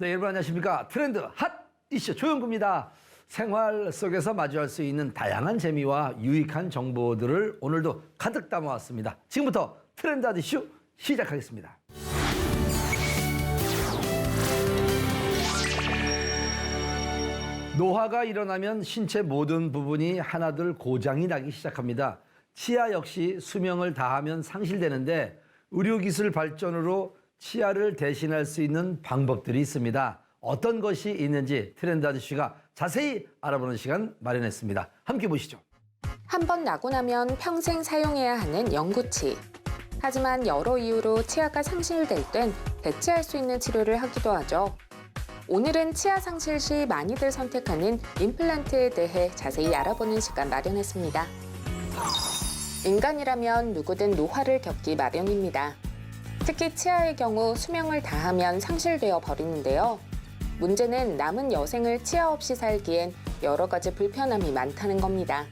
네, 여러분 안녕하십니까. 트렌드 핫 이슈 조영구입니다. 생활 속에서 마주할 수 있는 다양한 재미와 유익한 정보들을 오늘도 가득 담아왔습니다. 지금부터 트렌드 핫 이슈 시작하겠습니다. 노화가 일어나면 신체 모든 부분이 하나둘 고장이 나기 시작합니다. 치아 역시 수명을 다하면 상실되는데 의료기술 발전으로 치아를 대신할 수 있는 방법들이 있습니다. 어떤 것이 있는지 트렌드 아저씨가 자세히 알아보는 시간 마련했습니다. 함께 보시죠. 한 번 나고 나면 평생 사용해야 하는 영구치. 하지만 여러 이유로 치아가 상실될 땐 대체할 수 있는 치료를 하기도 하죠. 오늘은 치아 상실 시 많이들 선택하는 임플란트에 대해 자세히 알아보는 시간 마련했습니다. 인간이라면 누구든 노화를 겪기 마련입니다. 특히 치아의 경우 수명을 다하면 상실되어 버리는데요. 문제는 남은 여생을 치아 없이 살기엔 여러 가지 불편함이 많다는 겁니다.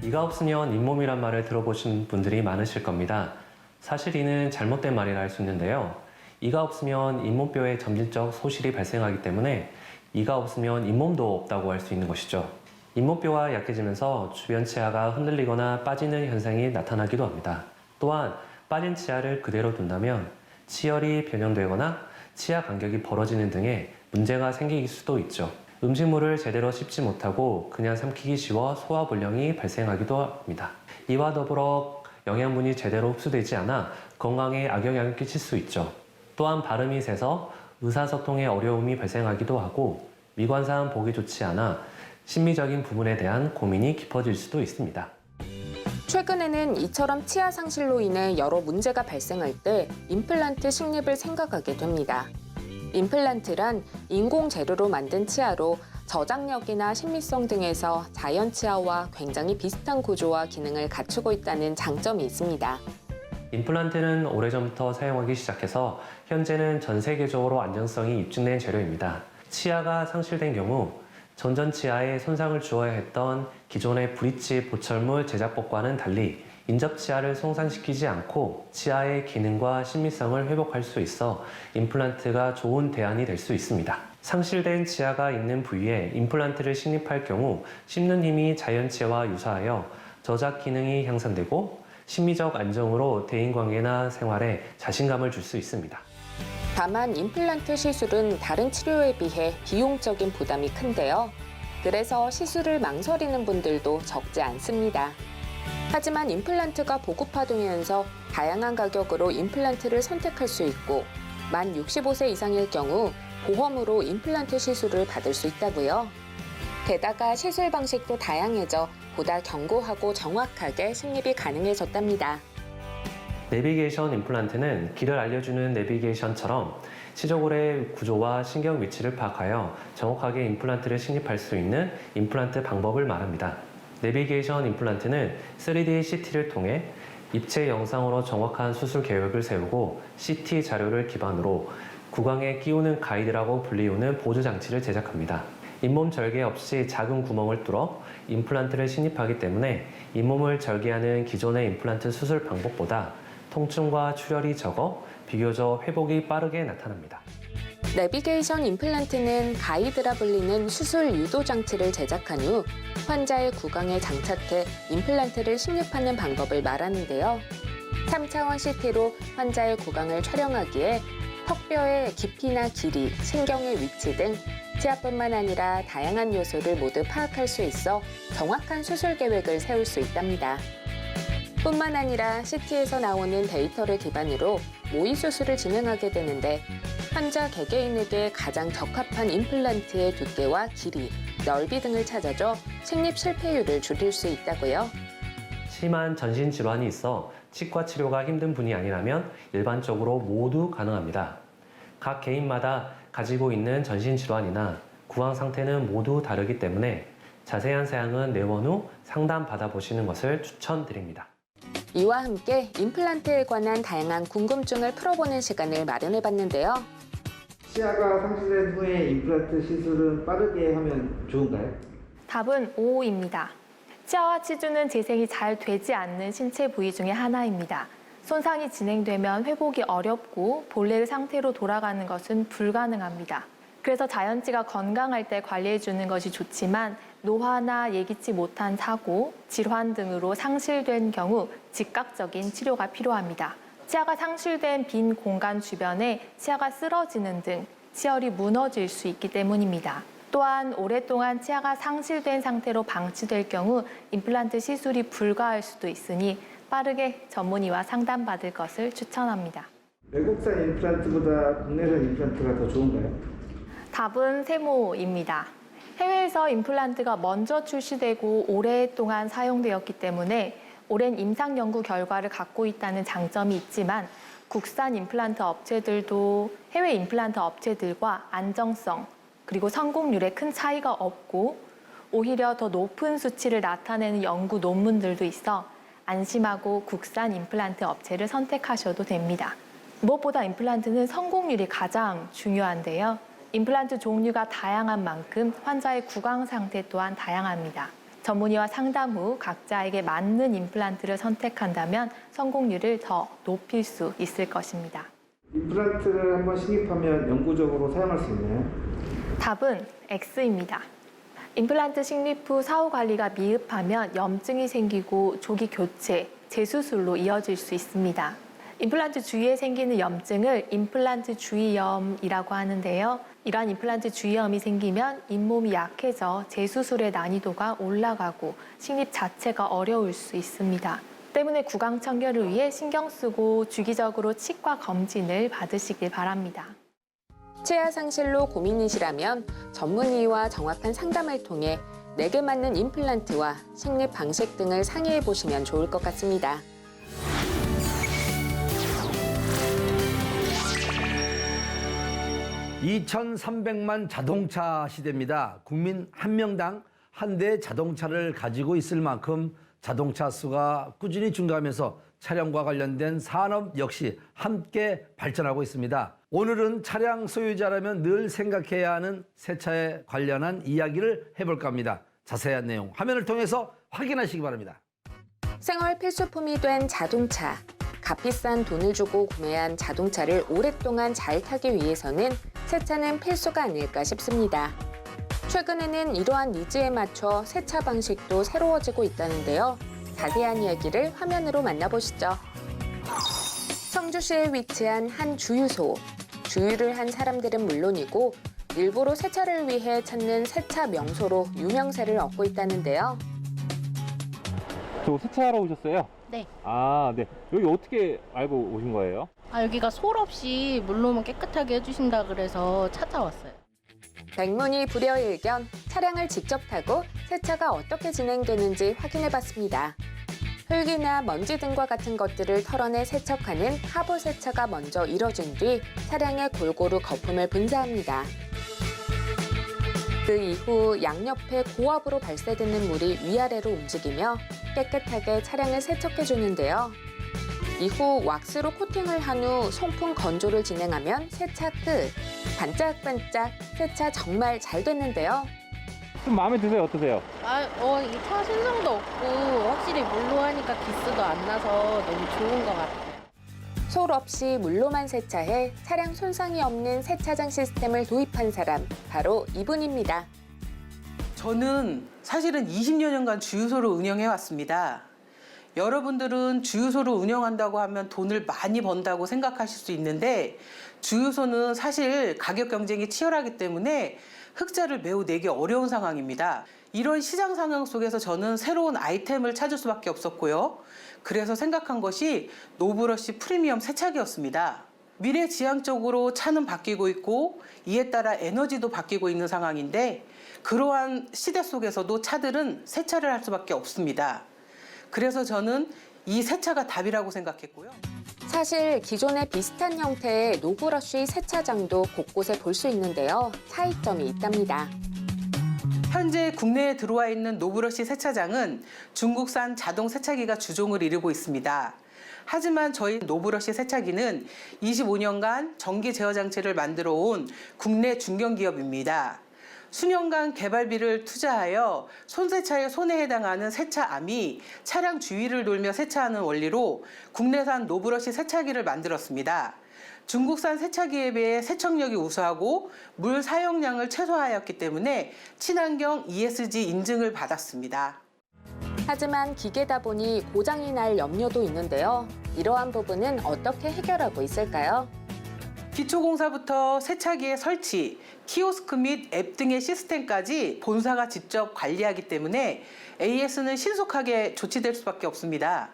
이가 없으면 잇몸이란 말을 들어보신 분들이 많으실 겁니다. 사실 이는 잘못된 말이라 할 수 있는데요. 이가 없으면 잇몸뼈에 점진적 소실이 발생하기 때문에 이가 없으면 잇몸도 없다고 할 수 있는 것이죠. 잇몸뼈가 약해지면서 주변 치아가 흔들리거나 빠지는 현상이 나타나기도 합니다. 또한 빠진 치아를 그대로 둔다면 치열이 변형되거나 치아 간격이 벌어지는 등의 문제가 생길 수도 있죠. 음식물을 제대로 씹지 못하고 그냥 삼키기 쉬워 소화불량이 발생하기도 합니다. 이와 더불어 영양분이 제대로 흡수되지 않아 건강에 악영향을 끼칠 수 있죠. 또한 발음이 새서 의사소통에 어려움이 발생하기도 하고 미관상 보기 좋지 않아 심미적인 부분에 대한 고민이 깊어질 수도 있습니다. 최근에는 이처럼 치아 상실로 인해 여러 문제가 발생할 때 임플란트 식립을 생각하게 됩니다. 임플란트란 인공 재료로 만든 치아로 저장력이나 신미성 등에서 자연 치아와 굉장히 비슷한 구조와 기능을 갖추고 있다는 장점이 있습니다. 임플란트는 오래전부터 사용하기 시작해서 현재는 전 세계적으로 안정성이 입증된 재료입니다. 치아가 상실된 경우 전전 치아에 손상을 주어야 했던 기존의 브릿지 보철물 제작법과는 달리 인접 치아를 손상시키지 않고 치아의 기능과 신미성을 회복할 수 있어 임플란트가 좋은 대안이 될 수 있습니다. 상실된 치아가 있는 부위에 임플란트를 식립할 경우 씹는 힘이 자연 치아와 유사하여 저작 기능이 향상되고 심미적 안정으로 대인관계나 생활에 자신감을 줄 수 있습니다. 다만 임플란트 시술은 다른 치료에 비해 비용적인 부담이 큰데요. 그래서 시술을 망설이는 분들도 적지 않습니다. 하지만 임플란트가 보급화되면서 다양한 가격으로 임플란트를 선택할 수 있고 만 65세 이상일 경우 보험으로 임플란트 시술을 받을 수 있다고요. 게다가 시술 방식도 다양해져 보다 견고하고 정확하게 식립이 가능해졌답니다. 내비게이션 임플란트는 길을 알려주는 내비게이션처럼 치조골의 구조와 신경 위치를 파악하여 정확하게 임플란트를 식립할 수 있는 임플란트 방법을 말합니다. 내비게이션 임플란트는 3D CT를 통해 입체 영상으로 정확한 수술 계획을 세우고 CT 자료를 기반으로 구강에 끼우는 가이드라고 불리우는 보조 장치를 제작합니다. 잇몸 절개 없이 작은 구멍을 뚫어 임플란트를 식립하기 때문에 잇몸을 절개하는 기존의 임플란트 수술 방법보다 통증과 출혈이 적어 비교적 회복이 빠르게 나타납니다. 내비게이션 임플란트는 가이드라 불리는 수술 유도 장치를 제작한 후 환자의 구강에 장착해 임플란트를 식립하는 방법을 말하는데요. 3차원 CT로 환자의 구강을 촬영하기에 턱뼈의 깊이나 길이, 신경의 위치 등 치아뿐만 아니라 다양한 요소를 모두 파악할 수 있어 정확한 수술 계획을 세울 수 있답니다. 뿐만 아니라 CT에서 나오는 데이터를 기반으로 모의 수술을 진행하게 되는데 환자 개개인에게 가장 적합한 임플란트의 두께와 길이, 넓이 등을 찾아줘 식립 실패율을 줄일 수 있다고요. 심한 전신 질환이 있어 치과 치료가 힘든 분이 아니라면 일반적으로 모두 가능합니다. 각 개인마다 가지고 있는 전신 질환이나 구강 상태는 모두 다르기 때문에 자세한 사항은 내원 후 상담 받아보시는 것을 추천드립니다. 이와 함께 임플란트에 관한 다양한 궁금증을 풀어보는 시간을 마련해봤는데요. 치아가 상실된 후에 임플란트 시술은 빠르게 하면 좋은가요? 답은 O입니다. 치아와 치주는 재생이 잘 되지 않는 신체 부위 중에 하나입니다. 손상이 진행되면 회복이 어렵고 본래의 상태로 돌아가는 것은 불가능합니다. 그래서 자연치가 건강할 때 관리해 주는 것이 좋지만 노화나 예기치 못한 사고, 질환 등으로 상실된 경우 즉각적인 치료가 필요합니다. 치아가 상실된 빈 공간 주변에 치아가 쓰러지는 등 치열이 무너질 수 있기 때문입니다. 또한 오랫동안 치아가 상실된 상태로 방치될 경우 임플란트 시술이 불가할 수도 있으니 빠르게 전문의와 상담받을 것을 추천합니다. 외국산 임플란트보다 국내산 임플란트가 더 좋은가요? 답은 세모입니다. 해외에서 임플란트가 먼저 출시되고 오랫동안 사용되었기 때문에 오랜 임상 연구 결과를 갖고 있다는 장점이 있지만 국산 임플란트 업체들도 해외 임플란트 업체들과 안정성 그리고 성공률에 큰 차이가 없고 오히려 더 높은 수치를 나타내는 연구 논문들도 있어 안심하고 국산 임플란트 업체를 선택하셔도 됩니다. 무엇보다 임플란트는 성공률이 가장 중요한데요. 임플란트 종류가 다양한 만큼 환자의 구강 상태 또한 다양합니다. 전문의와 상담 후 각자에게 맞는 임플란트를 선택한다면 성공률을 더 높일 수 있을 것입니다. 임플란트를 한번 식입하면 영구적으로 사용할 수 있나요? 답은 X입니다. 임플란트 식립 후 사후 관리가 미흡하면 염증이 생기고 조기 교체, 재수술로 이어질 수 있습니다. 임플란트 주위에 생기는 염증을 임플란트 주위염이라고 하는데요. 이러한 임플란트 주위염이 생기면 잇몸이 약해져 재수술의 난이도가 올라가고 식립 자체가 어려울 수 있습니다. 때문에 구강 청결을 위해 신경 쓰고 주기적으로 치과 검진을 받으시길 바랍니다. 치아 상실로 고민이시라면 전문의와 정확한 상담을 통해 내게 맞는 임플란트와 식립 방식 등을 상의해 보시면 좋을 것 같습니다. (2300만) 자동차 시대입니다. 국민 한 명당 한 대 자동차를 가지고 있을 만큼 자동차 수가 꾸준히 증가하면서 차량과 관련된 산업 역시 함께 발전하고 있습니다. 오늘은 차량 소유자라면 늘 생각해야 하는 새 차에 관련한 이야기를 해볼까 합니다. 자세한 내용 화면을 통해서 확인하시기 바랍니다. 생활 필수품이 된 자동차. 값비싼 돈을 주고 구매한 자동차를 오랫동안 잘 타기 위해서는 새 차는 필수가 아닐까 싶습니다. 최근에는 이러한 니즈에 맞춰 세차 방식도 새로워지고 있다는데요. 자세한 이야기를 화면으로 만나보시죠. 청주시에 위치한 한 주유소. 주유를 한 사람들은 물론이고 일부러 세차를 위해 찾는 세차 명소로 유명세를 얻고 있다는데요. 저 세차하러 오셨어요? 네. 아, 네. 여기 어떻게 알고 오신 거예요? 여기가 솔 없이 물로만 깨끗하게 해주신다 그래서 찾아왔어요. 백문이 불여일견, 차량을 직접 타고 세차가 어떻게 진행되는지 확인해봤습니다. 흙이나 먼지 등과 같은 것들을 털어내 세척하는 하부 세차가 먼저 이뤄진 뒤 차량에 골고루 거품을 분사합니다. 그 이후 양옆에 고압으로 발생되는 물이 위아래로 움직이며 깨끗하게 차량을 세척해주는데요. 이후 왁스로 코팅을 한 후 송풍 건조를 진행하면 세차 끝. 반짝반짝 세차 정말 잘 됐는데요. 좀 마음에 드세요? 어떠세요? 이 차 신성도 없고 확실히 물로 하니까 기스도 안 나서 너무 좋은 것 같아요. 솔 없이 물로만 세차해 차량 손상이 없는 세차장 시스템을 도입한 사람, 바로 이분입니다. 저는 사실은 20여 년간 주유소를 운영해왔습니다. 여러분들은 주유소를 운영한다고 하면 돈을 많이 번다고 생각하실 수 있는데 주유소는 사실 가격 경쟁이 치열하기 때문에 흑자를 매우 내기 어려운 상황입니다. 이런 시장 상황 속에서 저는 새로운 아이템을 찾을 수밖에 없었고요. 그래서 생각한 것이 노브러쉬 프리미엄 세차기였습니다. 미래지향적으로 차는 바뀌고 있고 이에 따라 에너지도 바뀌고 있는 상황인데 그러한 시대 속에서도 차들은 세차를 할 수밖에 없습니다. 그래서 저는 이 세차가 답이라고 생각했고요. 사실 기존의 비슷한 형태의 노브러쉬 세차장도 곳곳에 볼 수 있는데요. 차이점이 있답니다. 현재 국내에 들어와 있는 노브러쉬 세차장은 중국산 자동 세차기가 주종을 이루고 있습니다. 하지만 저희 노브러쉬 세차기는 25년간 전기 제어 장치를 만들어 온 국내 중견기업입니다. 수년간 개발비를 투자하여 손세차의 손에 해당하는 세차암이 차량 주위를 돌며 세차하는 원리로 국내산 노브러쉬 세차기를 만들었습니다. 중국산 세차기에 비해 세척력이 우수하고 물 사용량을 최소화하였기 때문에 친환경 ESG 인증을 받았습니다. 하지만 기계다 보니 고장이 날 염려도 있는데요. 이러한 부분은 어떻게 해결하고 있을까요? 기초공사부터 세차기의 설치, 키오스크 및 앱 등의 시스템까지 본사가 직접 관리하기 때문에 AS는 신속하게 조치될 수밖에 없습니다.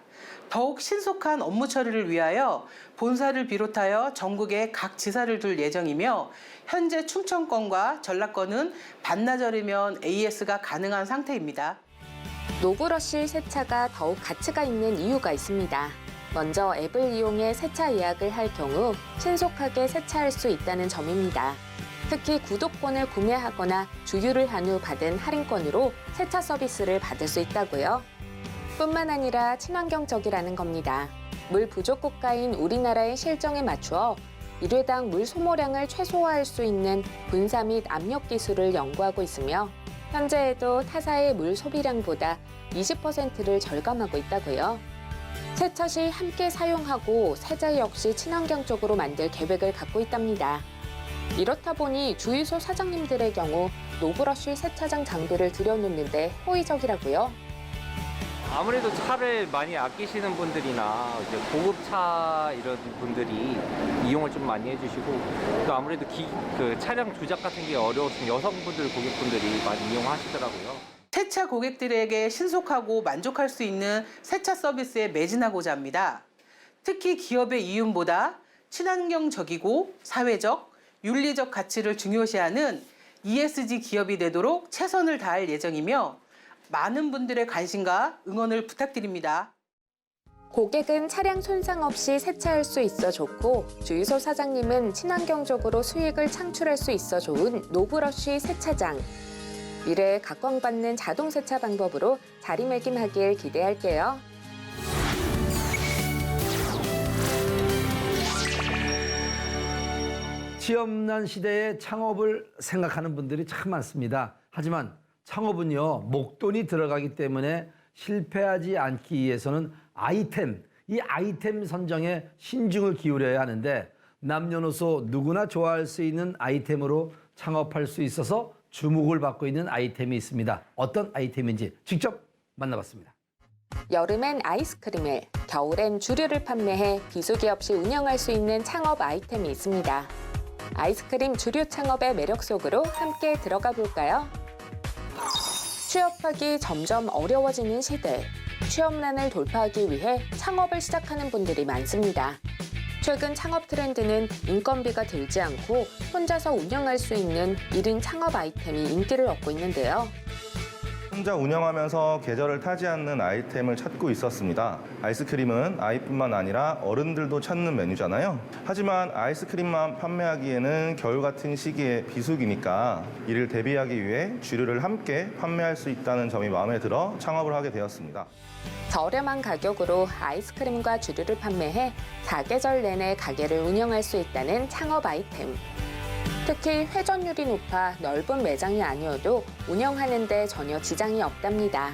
더욱 신속한 업무 처리를 위하여 본사를 비롯하여 전국에 각 지사를 둘 예정이며 현재 충청권과 전라권은 반나절이면 AS가 가능한 상태입니다. 노브러쉬 세차가 더욱 가치가 있는 이유가 있습니다. 먼저 앱을 이용해 세차 예약을 할 경우 신속하게 세차할 수 있다는 점입니다. 특히 구독권을 구매하거나 주유를 한 후 받은 할인권으로 세차 서비스를 받을 수 있다고요. 뿐만 아니라 친환경적이라는 겁니다. 물 부족 국가인 우리나라의 실정에 맞추어 1회당 물 소모량을 최소화할 수 있는 분사 및 압력 기술을 연구하고 있으며 현재에도 타사의 물 소비량보다 20%를 절감하고 있다고요. 세차 시 함께 사용하고 세제 역시 친환경적으로 만들 계획을 갖고 있답니다. 이렇다 보니 주유소 사장님들의 경우 노브러쉬 세차장 장비를 들여놓는데 호의적이라고요. 아무래도 차를 많이 아끼시는 분들이나 이제 고급차 이런 분들이 이용을 좀 많이 해주시고 또 아무래도 그 차량 조작 같은 게 어려우신 여성분들 고객분들이 많이 이용하시더라고요. 세차 고객들에게 신속하고 만족할 수 있는 세차 서비스에 매진하고자 합니다. 특히 기업의 이윤보다 친환경적이고 사회적, 윤리적 가치를 중요시하는 ESG 기업이 되도록 최선을 다할 예정이며 많은 분들의 관심과 응원을 부탁드립니다. 고객은 차량 손상 없이 세차할 수 있어 좋고 주유소 사장님은 친환경적으로 수익을 창출할 수 있어 좋은 노브러쉬 세차장. 미래에 각광받는 자동 세차 방법으로 자리매김하길 기대할게요. 취업난 시대에 창업을 생각하는 분들이 참 많습니다. 하지만 창업은요, 목돈이 들어가기 때문에 실패하지 않기 위해서는 이 아이템 선정에 신중을 기울여야 하는데 남녀노소 누구나 좋아할 수 있는 아이템으로 창업할 수 있어서 주목을 받고 있는 아이템이 있습니다. 어떤 아이템인지 직접 만나봤습니다. 여름엔 아이스크림을, 겨울엔 주류를 판매해 비수기 없이 운영할 수 있는 창업 아이템이 있습니다. 아이스크림 주류 창업의 매력 속으로 함께 들어가 볼까요? 취업하기 점점 어려워지는 시대. 취업난을 돌파하기 위해 창업을 시작하는 분들이 많습니다. 최근 창업 트렌드는 인건비가 들지 않고 혼자서 운영할 수 있는 1인 창업 아이템이 인기를 얻고 있는데요. 혼자 운영하면서 계절을 타지 않는 아이템을 찾고 있었습니다. 아이스크림은 아이뿐만 아니라 어른들도 찾는 메뉴잖아요. 하지만 아이스크림만 판매하기에는 겨울 같은 시기에 비수기니까 이를 대비하기 위해 주류를 함께 판매할 수 있다는 점이 마음에 들어 창업을 하게 되었습니다. 저렴한 가격으로 아이스크림과 주류를 판매해 사계절 내내 가게를 운영할 수 있다는 창업 아이템. 특히 회전율이 높아 넓은 매장이 아니어도 운영하는 데 전혀 지장이 없답니다.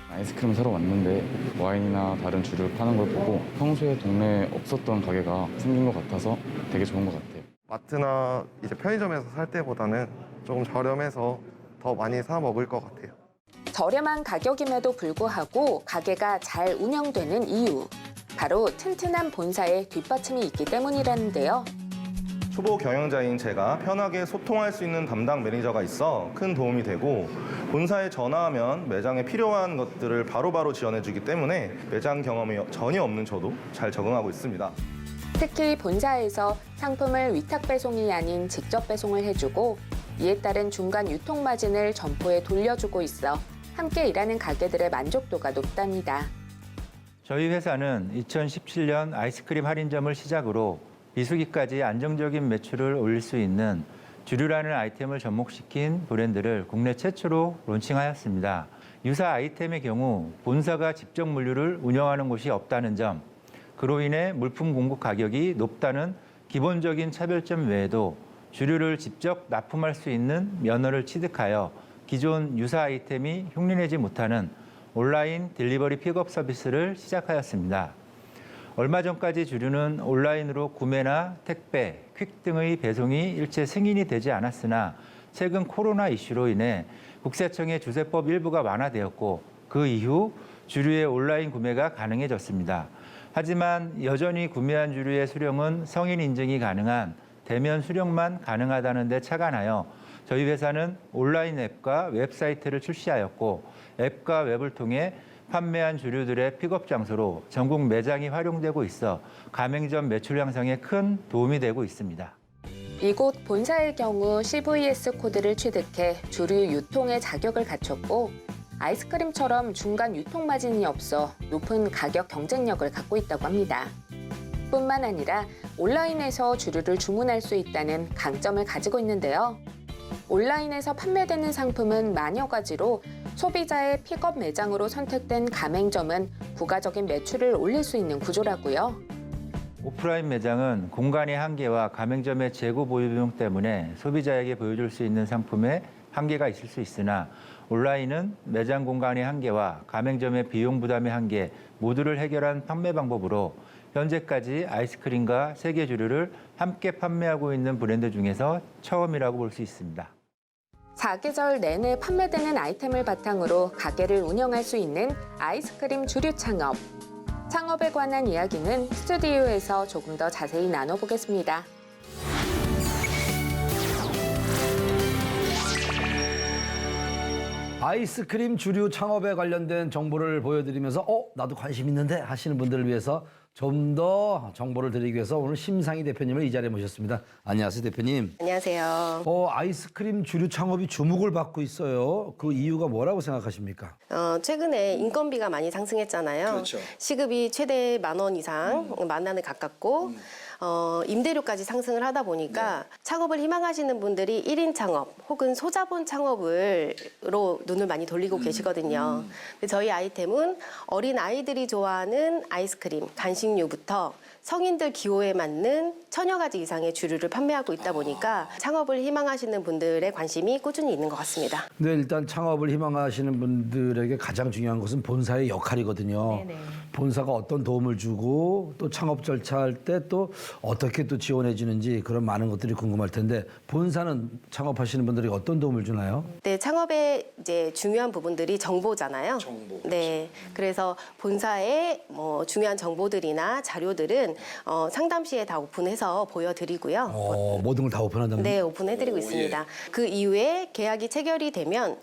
아이스크림 사러 왔는데 와인이나 다른 주류를 파는 걸 보고 평소에 동네에 없었던 가게가 생긴 것 같아서 되게 좋은 것 같아요. 마트나 이제 편의점에서 살 때보다는 조금 저렴해서 더 많이 사 먹을 것 같아요. 저렴한 가격임에도 불구하고 가게가 잘 운영되는 이유. 바로 튼튼한 본사의 뒷받침이 있기 때문이라는데요. 초보 경영자인 제가 편하게 소통할 수 있는 담당 매니저가 있어 큰 도움이 되고 본사에 전화하면 매장에 필요한 것들을 바로바로 지원해주기 때문에 매장 경험이 전혀 없는 저도 잘 적응하고 있습니다. 특히 본사에서 상품을 위탁 배송이 아닌 직접 배송을 해주고 이에 따른 중간 유통 마진을 점포에 돌려주고 있어 함께 일하는 가게들의 만족도가 높답니다. 저희 회사는 2017년 아이스크림 할인점을 시작으로 비수기까지 안정적인 매출을 올릴 수 있는 주류라는 아이템을 접목시킨 브랜드를 국내 최초로 론칭하였습니다. 유사 아이템의 경우 본사가 직접 물류를 운영하는 곳이 없다는 점, 그로 인해 물품 공급 가격이 높다는 기본적인 차별점 외에도 주류를 직접 납품할 수 있는 면허를 취득하여 기존 유사 아이템이 흉내내지 못하는 온라인 딜리버리 픽업 서비스를 시작하였습니다. 얼마 전까지 주류는 온라인으로 구매나 택배, 퀵 등의 배송이 일체 승인이 되지 않았으나 최근 코로나 이슈로 인해 국세청의 주세법 일부가 완화되었고 그 이후 주류의 온라인 구매가 가능해졌습니다. 하지만 여전히 구매한 주류의 수령은 성인 인증이 가능한 대면 수령만 가능하다는 데 착안하여 저희 회사는 온라인 앱과 웹사이트를 출시하였고 앱과 웹을 통해 판매한 주류들의 픽업 장소로 전국 매장이 활용되고 있어 가맹점 매출 향상에 큰 도움이 되고 있습니다. 이곳 본사의 경우 CVS 코드를 취득해 주류 유통의 자격을 갖췄고 아이스크림처럼 중간 유통 마진이 없어 높은 가격 경쟁력을 갖고 있다고 합니다. 뿐만 아니라 온라인에서 주류를 주문할 수 있다는 강점을 가지고 있는데요. 온라인에서 판매되는 상품은 만여 가지로 소비자의 픽업 매장으로 선택된 가맹점은 부가적인 매출을 올릴 수 있는 구조라고요. 오프라인 매장은 공간의 한계와 가맹점의 재고 보유 비용 때문에 소비자에게 보여줄 수 있는 상품에 한계가 있을 수 있으나 온라인은 매장 공간의 한계와 가맹점의 비용 부담의 한계 모두를 해결한 판매 방법으로 현재까지 아이스크림과 세계 주류를 함께 판매하고 있는 브랜드 중에서 처음이라고 볼 수 있습니다. 사계절 내내 판매되는 아이템을 바탕으로 가게를 운영할 수 있는 아이스크림 주류 창업. 창업에 관한 이야기는 스튜디오에서 조금 더 자세히 나눠보겠습니다. 아이스크림 주류 창업에 관련된 정보를 보여드리면서 나도 관심 있는데 하시는 분들을 위해서 좀 더 정보를 드리기 위해서 오늘 심상희 대표님을 이 자리에 모셨습니다. 안녕하세요, 대표님. 안녕하세요. 아이스크림 주류 창업이 주목을 받고 있어요. 그 이유가 뭐라고 생각하십니까? 최근에 인건비가 많이 상승했잖아요. 그렇죠. 시급이 최대 10,000원 이상, 10,000원에 가깝고 임대료까지 상승을 하다 보니까 창업을 희망하시는 분들이 1인 창업 혹은 소자본 창업으로 눈을 많이 돌리고 계시거든요. 근데 저희 아이템은 어린 아이들이 좋아하는 아이스크림, 간식류부터 성인들 기호에 맞는 1000여 가지 이상의 주류를 판매하고 있다 보니까 창업을 희망하시는 분들의 관심이 꾸준히 있는 것 같습니다. 네, 일단 창업을 희망하시는 분들에게 가장 중요한 것은 본사의 역할이거든요. 네네. 본사가 어떤 도움을 주고 또 창업 절차할 때 또 어떻게 또 지원해 주는지 그런 많은 것들이 궁금할 텐데 본사는 창업하시는 분들에게 어떤 도움을 주나요? 네, 창업의 이제 중요한 부분들이 정보잖아요. 네, 그래서 본사의 중요한 정보들이나 자료들은 상담 시에 다 오픈해서 보여드리고요. 모든 걸 다 오픈한다면? 네, 오픈해드리고 있습니다. 그 이후에 계약이 체결이 되면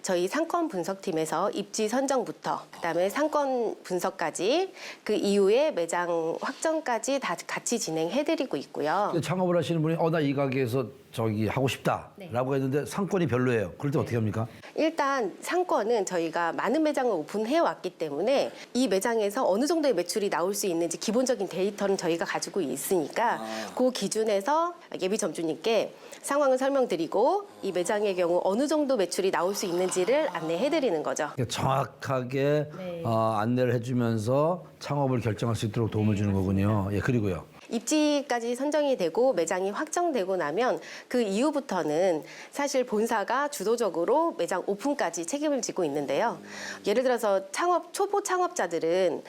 저희 상권 분석팀에서 입지 선정부터 그다음에 상권 분석까지 그 이후에 매장 확정까지 다 같이 진행해드리고 있고요. 창업을 하시는 분이 나 이 가게에서 저기 하고 싶다라고 했는데 상권이 별로예요. 그럴 때 어떻게 합니까? 일단 상권은 저희가 많은 매장을 오픈해 왔기 때문에 이 매장에서 어느 정도의 매출이 나올 수 있는지 기본적인 데이터는 저희가 가지고 있으니까 그 기준에서 예비 점주님께 상황을 설명드리고 이 매장의 경우 어느 정도 매출이 나올 수 있는지를 안내해드리는 거죠. 정확하게 안내를 해주면서 창업을 결정할 수 있도록 도움을 주는 거군요. 예, 그리고요. 입지까지 선정이 되고 매장이 확정되고 나면 그 이후부터는 사실 본사가 주도적으로 매장 오픈까지 책임을 지고 있는데요. 예를 들어서 초보 창업자들은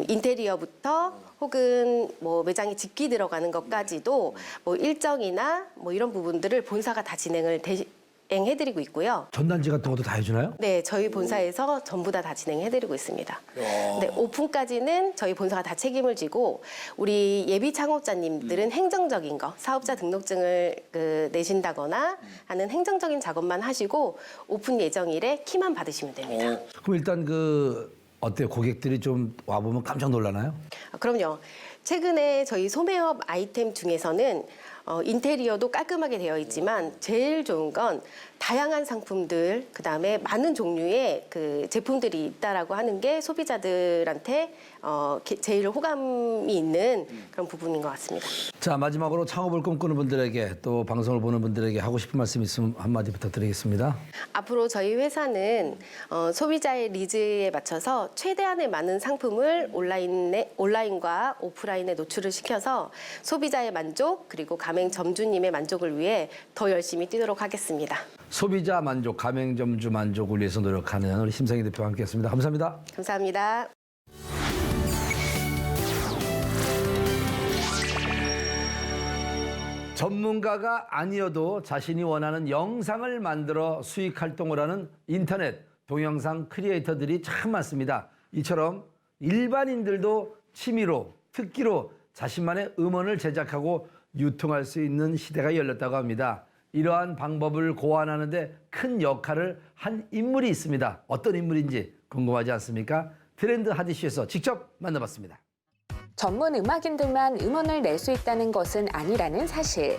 인테리어부터 혹은 매장에 집기 들어가는 것까지도 일정이나 이런 부분들을 본사가 다 진행해드리고 있고요. 전단지 같은 것도 다 해주나요? 네, 저희 본사에서 전부 다 진행해드리고 있습니다. 네, 오픈까지는 저희 본사가 다 책임을 지고 우리 예비 창업자님들은 행정적인 거, 사업자 등록증을 내신다거나 하는 행정적인 작업만 하시고 오픈 예정일에 키만 받으시면 됩니다. 그럼 일단 어때요? 고객들이 좀 와보면 깜짝 놀라나요? 그럼요. 최근에 저희 소매업 아이템 중에서는 인테리어도 깔끔하게 되어 있지만 제일 좋은 건 다양한 상품들, 그다음에 많은 종류의 제품들이 있다라고 하는 게 소비자들한테 제일 호감이 있는 그런 부분인 것 같습니다. 자, 마지막으로 창업을 꿈꾸는 분들에게 또 방송을 보는 분들에게 하고 싶은 말씀 있으면 한마디 부탁드리겠습니다. 앞으로 저희 회사는 소비자의 니즈에 맞춰서 최대한의 많은 상품을 온라인과 오프라인에 노출을 시켜서 소비자의 만족 그리고 가맹 점주님의 만족을 위해 더 열심히 뛰도록 하겠습니다. 소비자 만족, 가맹점주 만족을 위해서 노력하는 우리 심상희 대표와 함께했습니다. 감사합니다. 감사합니다. 전문가가 아니어도 자신이 원하는 영상을 만들어 수익 활동을 하는 인터넷 동영상 크리에이터들이 참 많습니다. 이처럼 일반인들도 취미로, 특기로 자신만의 음원을 제작하고 유통할 수 있는 시대가 열렸다고 합니다. 이러한 방법을 고안하는 데 큰 역할을 한 인물이 있습니다. 어떤 인물인지 궁금하지 않습니까? 트렌드 핫이슈에서 직접 만나봤습니다. 전문 음악인들만 음원을 낼 수 있다는 것은 아니라는 사실.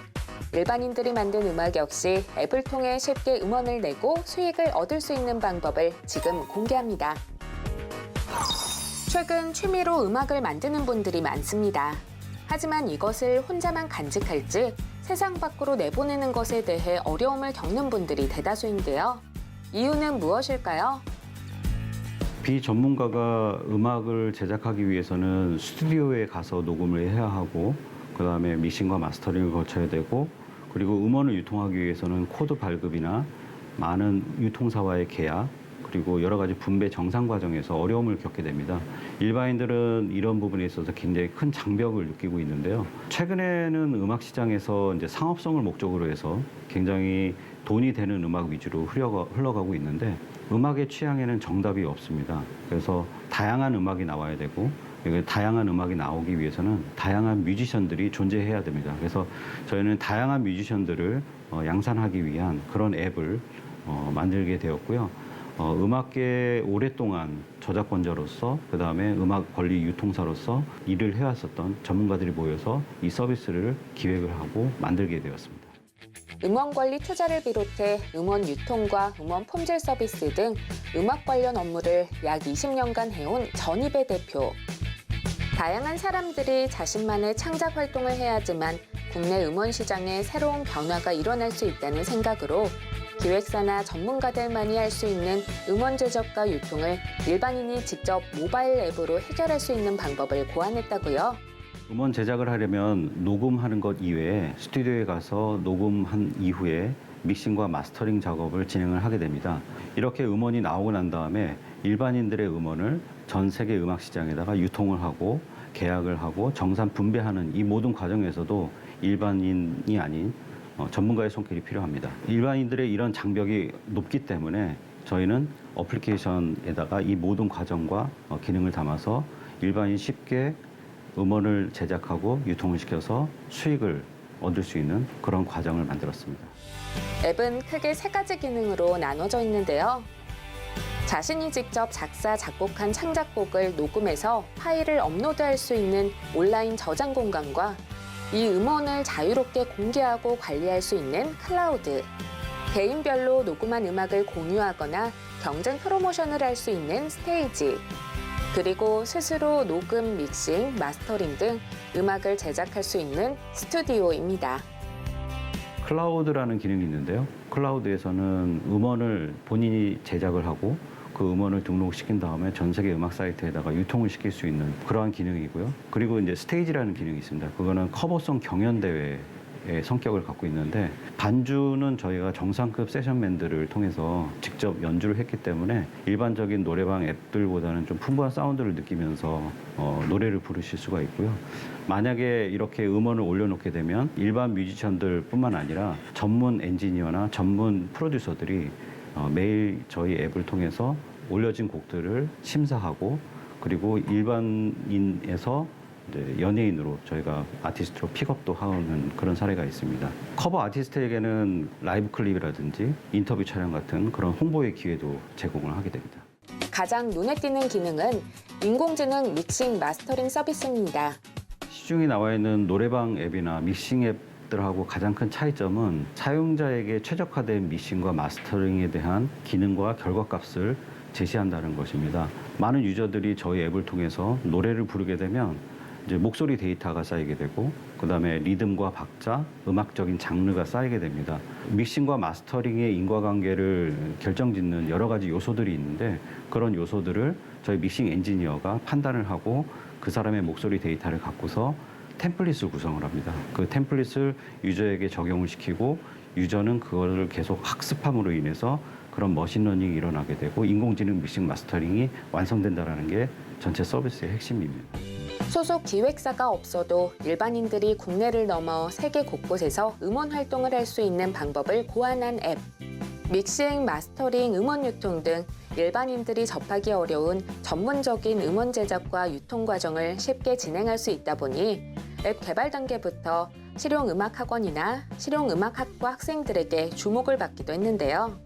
일반인들이 만든 음악 역시 앱을 통해 쉽게 음원을 내고 수익을 얻을 수 있는 방법을 지금 공개합니다. 최근 취미로 음악을 만드는 분들이 많습니다. 하지만 이것을 혼자만 간직할지 세상 밖으로 내보내는 것에 대해 어려움을 겪는 분들이 대다수인데요. 이유는 무엇일까요? 비전문가가 음악을 제작하기 위해서는 스튜디오에 가서 녹음을 해야 하고 그다음에 믹싱과 마스터링을 거쳐야 되고 그리고 음원을 유통하기 위해서는 코드 발급이나 많은 유통사와의 계약 그리고 여러 가지 분배 정상 과정에서 어려움을 겪게 됩니다. 일반인들은 이런 부분에 있어서 굉장히 큰 장벽을 느끼고 있는데요. 최근에는 음악 시장에서 이제 상업성을 목적으로 해서 굉장히 돈이 되는 음악 위주로 흘러가고 있는데 음악의 취향에는 정답이 없습니다. 그래서 다양한 음악이 나와야 되고 다양한 음악이 나오기 위해서는 다양한 뮤지션들이 존재해야 됩니다. 그래서 저희는 다양한 뮤지션들을 양산하기 위한 그런 앱을 만들게 되었고요. 음악계에 오랫동안 저작권자로서 그다음에 음악 권리 유통사로서 일을 해왔었던 전문가들이 모여서 이 서비스를 기획을 하고 만들게 되었습니다. 음원 관리 투자를 비롯해 음원 유통과 음원 품질 서비스 등 음악 관련 업무를 약 20년간 해온 전입의 대표. 다양한 사람들이 자신만의 창작 활동을 해야지만 국내 음원 시장에 새로운 변화가 일어날 수 있다는 생각으로 기획사나 전문가들만이 할 수 있는 음원 제작과 유통을 일반인이 직접 모바일 앱으로 해결할 수 있는 방법을 고안했다고요. 음원 제작을 하려면 녹음하는 것 이외에 스튜디오에 가서 녹음한 이후에 믹싱과 마스터링 작업을 진행을 하게 됩니다. 이렇게 음원이 나오고 난 다음에 일반인들의 음원을 전 세계 음악 시장에다가 유통을 하고 계약을 하고 정산 분배하는 이 모든 과정에서도 일반인이 아닌 전문가의 손길이 필요합니다. 일반인들의 이런 장벽이 높기 때문에 저희는 어플리케이션에다가 이 모든 과정과 기능을 담아서 일반인이 쉽게 음원을 제작하고 유통을 시켜서 수익을 얻을 수 있는 그런 과정을 만들었습니다. 앱은 크게 3가지 기능으로 나눠져 있는데요. 자신이 직접 작사, 작곡한 창작곡을 녹음해서 파일을 업로드할 수 있는 온라인 저장 공간과 이 음원을 자유롭게 공개하고 관리할 수 있는 클라우드, 개인별로 녹음한 음악을 공유하거나 경쟁 프로모션을 할 수 있는 스테이지, 그리고 스스로 녹음, 믹싱, 마스터링 등 음악을 제작할 수 있는 스튜디오입니다. 클라우드라는 기능이 있는데요. 클라우드에서는 음원을 본인이 제작을 하고 그 음원을 등록시킨 다음에 전 세계 음악 사이트에다가 유통을 시킬 수 있는 그러한 기능이고요. 그리고 이제 스테이지라는 기능이 있습니다. 그거는 커버송 경연대회의 성격을 갖고 있는데 반주는 저희가 정상급 세션맨들을 통해서 직접 연주를 했기 때문에 일반적인 노래방 앱들보다는 좀 풍부한 사운드를 느끼면서 노래를 부르실 수가 있고요. 만약에 이렇게 음원을 올려놓게 되면 일반 뮤지션들뿐만 아니라 전문 엔지니어나 전문 프로듀서들이 매일 저희 앱을 통해서 올려진 곡들을 심사하고 그리고 일반인에서 이제 연예인으로 저희가 아티스트로 픽업도 하는 그런 사례가 있습니다. 커버 아티스트에게는 라이브 클립이라든지 인터뷰 촬영 같은 그런 홍보의 기회도 제공을 하게 됩니다. 가장 눈에 띄는 기능은 인공지능 믹싱 마스터링 서비스입니다. 시중에 나와 있는 노래방 앱이나 믹싱 앱들하고 가장 큰 차이점은 사용자에게 최적화된 믹싱과 마스터링에 대한 기능과 결과값을 제시한다는 것입니다. 많은 유저들이 저희 앱을 통해서 노래를 부르게 되면 이제 목소리 데이터가 쌓이게 되고 그다음에 리듬과 박자, 음악적인 장르가 쌓이게 됩니다. 믹싱과 마스터링의 인과관계를 결정짓는 여러 가지 요소들이 있는데 그런 요소들을 저희 믹싱 엔지니어가 판단을 하고 그 사람의 목소리 데이터를 갖고서 템플릿을 구성을 합니다. 그 템플릿을 유저에게 적용을 시키고 유저는 그거를 계속 학습함으로 인해서 그런 머신러닝이 일어나게 되고 인공지능 믹싱 마스터링이 완성된다는 게 전체 서비스의 핵심입니다. 소속 기획사가 없어도 일반인들이 국내를 넘어 세계 곳곳에서 음원 활동을 할 수 있는 방법을 고안한 앱. 믹싱, 마스터링, 음원 유통 등 일반인들이 접하기 어려운 전문적인 음원 제작과 유통 과정을 쉽게 진행할 수 있다 보니 앱 개발 단계부터 실용음악학원이나 실용음악학과 학생들에게 주목을 받기도 했는데요.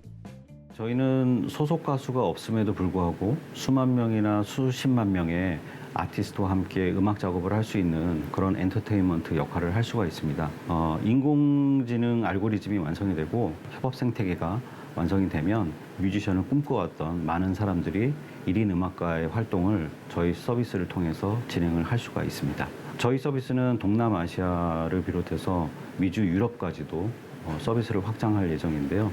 저희는 소속 가수가 없음에도 불구하고 수만 명이나 수십만 명의 아티스트와 함께 음악 작업을 할 수 있는 그런 엔터테인먼트 역할을 할 수가 있습니다. 인공지능 알고리즘이 완성이 되고 협업 생태계가 완성이 되면 뮤지션을 꿈꿔왔던 많은 사람들이 1인 음악가의 활동을 저희 서비스를 통해서 진행을 할 수가 있습니다. 저희 서비스는 동남아시아를 비롯해서 미주 유럽까지도 서비스를 확장할 예정인데요.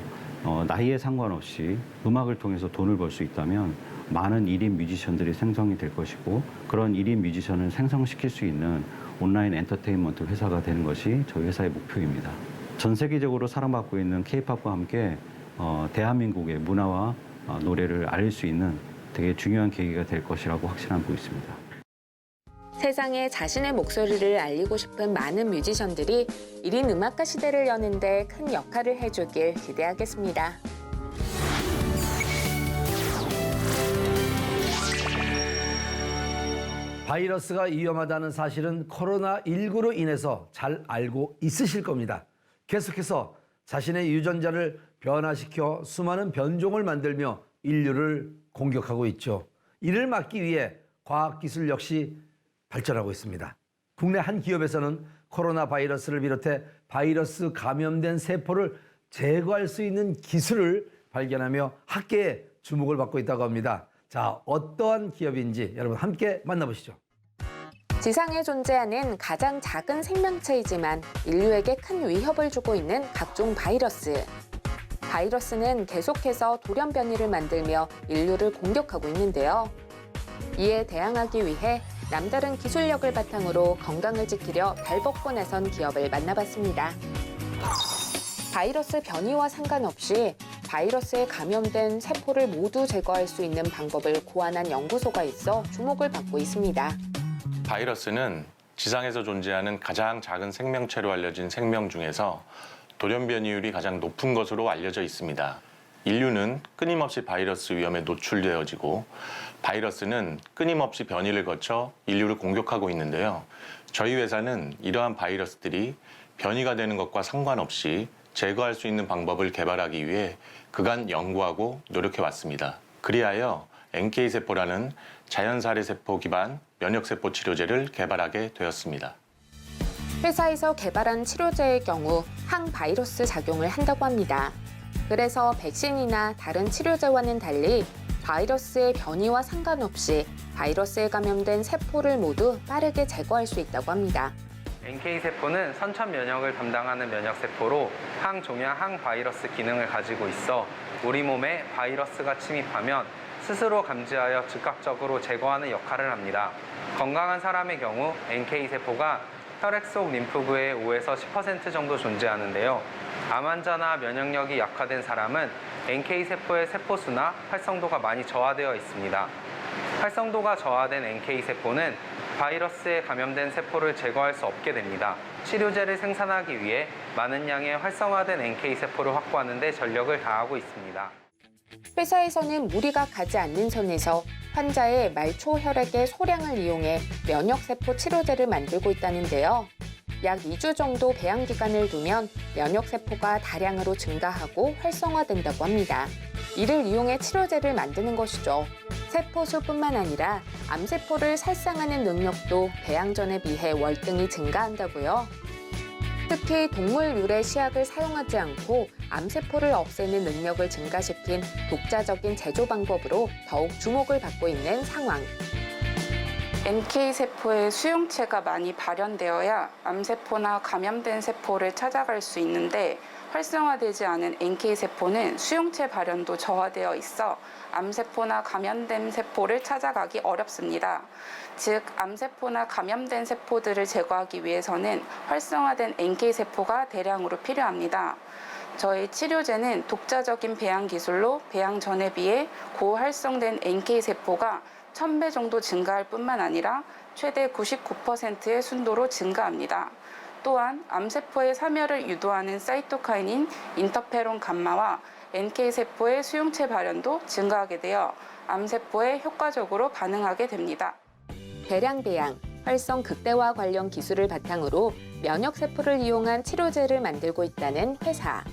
나이에 상관없이 음악을 통해서 돈을 벌 수 있다면 많은 1인 뮤지션들이 생성이 될 것이고 그런 1인 뮤지션을 생성시킬 수 있는 온라인 엔터테인먼트 회사가 되는 것이 저희 회사의 목표입니다. 전 세계적으로 사랑받고 있는 K-팝과 함께 대한민국의 문화와 노래를 알릴 수 있는 되게 중요한 계기가 될 것이라고 확신하고 있습니다. 세상에 자신의 목소리를 알리고 싶은 많은 뮤지션들이 1인 음악가 시대를 여는 데 큰 역할을 해주길 기대하겠습니다. 바이러스가 위험하다는 사실은 코로나19로 인해서 잘 알고 있으실 겁니다. 계속해서 자신의 유전자를 변화시켜 수많은 변종을 만들며 인류를 공격하고 있죠. 이를 막기 위해 과학기술 역시 발전하고 있습니다. 국내 한 기업에서는 코로나 바이러스를 비롯해 바이러스 감염된 세포를 제거할 수 있는 기술을 발견하며 학계의 주목을 받고 있다고 합니다. 자, 어떠한 기업인지 여러분 함께 만나보시죠. 지상에 존재하는 가장 작은 생명체이지만 인류에게 큰 위협을 주고 있는 각종 바이러스. 바이러스는 계속해서 돌연 변이를 만들며 인류를 공격하고 있는데요. 이에 대항하기 위해 남다른 기술력을 바탕으로 건강을 지키려 발벗고 나선 기업을 만나봤습니다. 바이러스 변이와 상관없이 바이러스에 감염된 세포를 모두 제거할 수 있는 방법을 고안한 연구소가 있어 주목을 받고 있습니다. 바이러스는 지상에서 존재하는 가장 작은 생명체로 알려진 생명 중에서 돌연 변이율이 가장 높은 것으로 알려져 있습니다. 인류는 끊임없이 바이러스 위험에 노출되어지고 바이러스는 끊임없이 변이를 거쳐 인류를 공격하고 있는데요. 저희 회사는 이러한 바이러스들이 변이가 되는 것과 상관없이 제거할 수 있는 방법을 개발하기 위해 그간 연구하고 노력해 왔습니다. 그리하여 NK세포라는 자연살해세포 기반 면역세포 치료제를 개발하게 되었습니다. 회사에서 개발한 치료제의 경우 항바이러스 작용을 한다고 합니다. 그래서 백신이나 다른 치료제와는 달리 바이러스의 변이와 상관없이 바이러스에 감염된 세포를 모두 빠르게 제거할 수 있다고 합니다. NK세포는 선천 면역을 담당하는 면역세포로 항종양, 항바이러스 기능을 가지고 있어 우리 몸에 바이러스가 침입하면 스스로 감지하여 즉각적으로 제거하는 역할을 합니다. 건강한 사람의 경우 NK세포가 혈액 속 림프구에 5에서 10% 정도 존재하는데요. 암 환자나 면역력이 약화된 사람은 NK세포의 세포수나 활성도가 많이 저하되어 있습니다. 활성도가 저하된 NK세포는 바이러스에 감염된 세포를 제거할 수 없게 됩니다. 치료제를 생산하기 위해 많은 양의 활성화된 NK세포를 확보하는 데 전력을 다하고 있습니다. 회사에서는 무리가 가지 않는 선에서 환자의 말초 혈액의 소량을 이용해 면역세포 치료제를 만들고 있다는데요. 약 2주 정도 배양 기간을 두면 면역세포가 다량으로 증가하고 활성화된다고 합니다. 이를 이용해 치료제를 만드는 것이죠. 세포수뿐만 아니라 암세포를 살상하는 능력도 배양 전에 비해 월등히 증가한다고요. 특히 동물 유래 시약을 사용하지 않고 암세포를 없애는 능력을 증가시킨 독자적인 제조 방법으로 더욱 주목을 받고 있는 상황. NK세포의 수용체가 많이 발현되어야 암세포나 감염된 세포를 찾아갈 수 있는데 활성화되지 않은 NK세포는 수용체 발현도 저하되어 있어 암세포나 감염된 세포를 찾아가기 어렵습니다. 즉, 암세포나 감염된 세포들을 제거하기 위해서는 활성화된 NK세포가 대량으로 필요합니다. 저희 치료제는 독자적인 배양 기술로 배양 전에 비해 고활성된 NK세포가 1000배 정도 증가할 뿐만 아니라 최대 99%의 순도로 증가합니다. 또한 암세포의 사멸을 유도하는 사이토카인인 인터페론 감마와 NK세포의 수용체 발현도 증가하게 되어 암세포에 효과적으로 반응하게 됩니다. 대량 배양, 활성 극대화 관련 기술을 바탕으로 면역세포를 이용한 치료제를 만들고 있다는 회사.